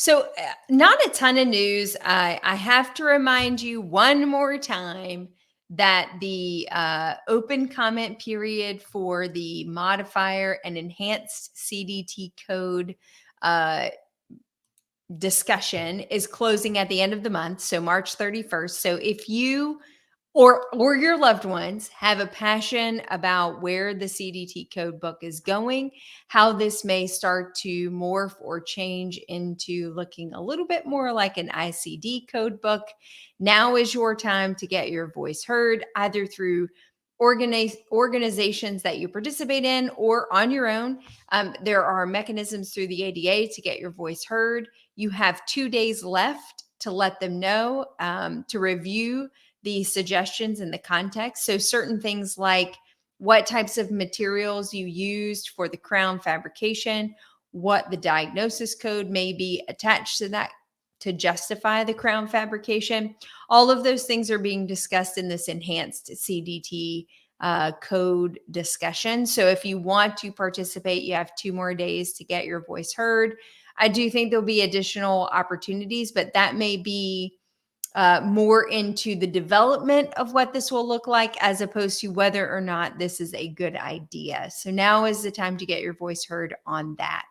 Not a ton of news. I have to remind you one more time that the open comment period for the modifier and enhanced CDT code uh, discussion is closing at the end of the month, so March 31st. So if you or your loved ones have a passion about where the CDT code book is going, how this may start to morph or change into looking a little bit more like an ICD code book, now is your time to get your voice heard, either through organizations that you participate in or on your own. There are mechanisms through the ADA to get your voice heard. You have 2 days left to let them know, to review the suggestions and the context. So certain things like what types of materials you used for the crown fabrication, what the diagnosis code may be attached to that to justify the crown fabrication. All of those things are being discussed in this enhanced CDT code discussion. So if you want to participate, you have 2 more days to get your voice heard. I do think there'll be additional opportunities, but that may be more into the development of what this will look like as opposed to whether or not this is a good idea. So now is the time to get your voice heard on that.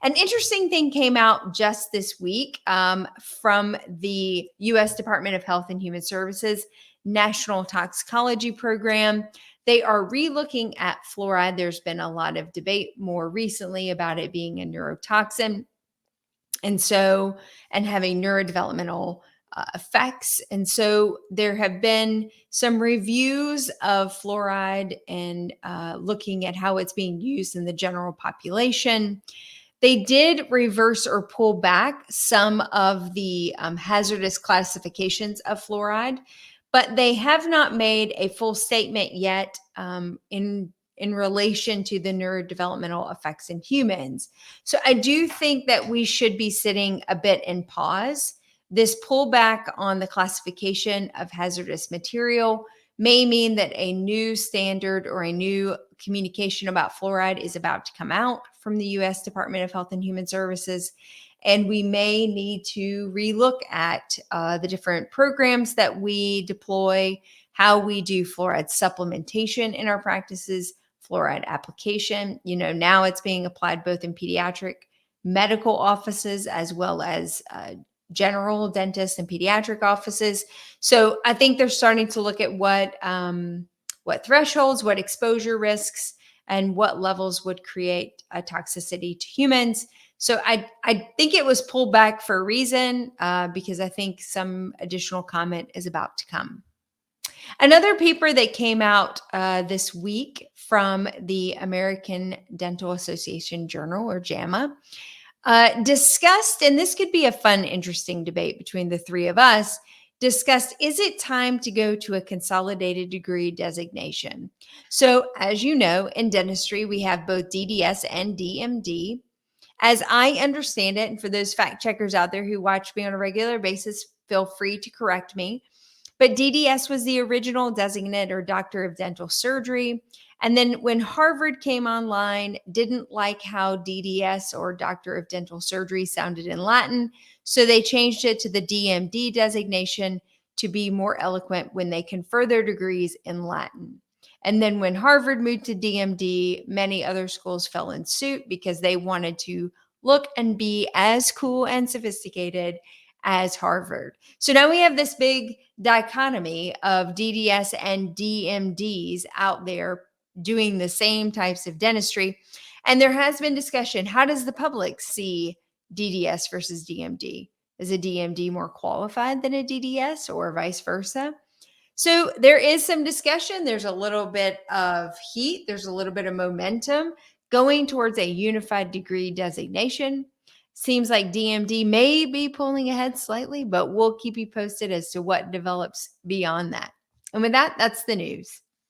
An interesting thing came out just this week from the U.S. Department of Health and Human Services National Toxicology Program. They are relooking at fluoride. There's been a lot of debate more recently about it being a neurotoxin and having neurodevelopmental effects. And so there have been some reviews of fluoride and looking at how it's being used in the general population. They did reverse or pull back some of the hazardous classifications of fluoride, but they have not made a full statement yet in relation to the neurodevelopmental effects in humans. So I do think that we should be sitting a bit in pause. This pullback on the classification of hazardous material may mean that a new standard or a new communication about fluoride is about to come out from the U.S. Department of Health and Human Services. And we may need to relook at the different programs that we deploy, how we do fluoride supplementation in our practices, fluoride application. Now it's being applied both in pediatric medical offices as well as general dentists and pediatric offices. So I think they're starting to look at what thresholds, what exposure risks, and what levels would create a toxicity to humans. So I think it was pulled back for a reason, because I think some additional comment is about to come. Another paper that came out this week from the American Dental Association Journal, or JAMA, discussed, and this could be a fun, interesting debate between the three of us, discussed, is it time to go to a consolidated degree designation? So as you know, in dentistry, we have both DDS and DMD. As I understand it, and for those fact checkers out there who watch me on a regular basis, feel free to correct me. But DDS was the original designate, or Doctor of Dental Surgery. And then when Harvard came online, didn't like how DDS, or Doctor of Dental Surgery, sounded in Latin. So they changed it to the DMD designation to be more eloquent when they confer their degrees in Latin. And then when Harvard moved to DMD, many other schools fell in suit because they wanted to look and be as cool and sophisticated as Harvard. So now we have this big dichotomy of DDS and DMDs out there doing the same types of dentistry. And there has been discussion. How does the public see DDS versus DMD? Is a DMD more qualified than a DDS, or vice versa? So there is some discussion. There's a little bit of heat. There's a little bit of momentum going towards a unified degree designation. Seems like DMD may be pulling ahead slightly, but we'll keep you posted as to what develops beyond that. And with that, that's the news.